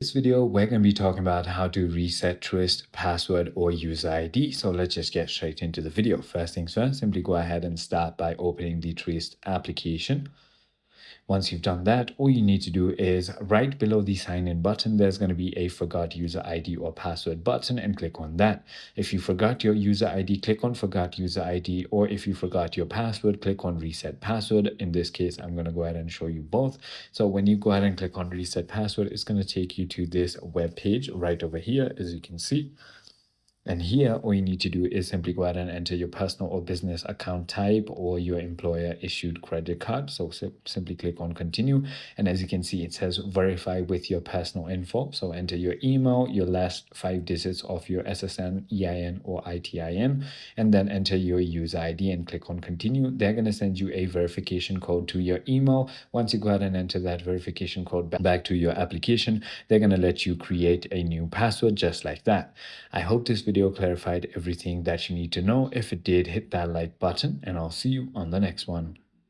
This video, we're going to be talking about how to reset Truist password or user ID. So let's just get straight into the video. First things first, simply go ahead and start by opening the Truist application. Once you've done that, all you need to do is right below the sign in button, there's going to be a forgot user ID or password button and click on that. If you forgot your user ID, click on forgot user ID, or if you forgot your password, click on reset password. In this case, I'm going to go ahead and show you both. So when you go ahead and click on reset password, it's going to take you to this web page right over here, as you can see. And here, all you need to do is simply go ahead and enter your personal or business account type or your employer issued credit card. So simply click on continue. And as you can see, it says verify with your personal info. So enter your email, your last 5 digits of your SSN, EIN, or ITIN, and then enter your user ID and click on continue. They're going to send you a verification code to your email. Once you go ahead and enter that verification code back to your application, they're going to let you create a new password just like that. I hope this video clarified everything that you need to know. If it did, hit that like button and I'll see you on the next one.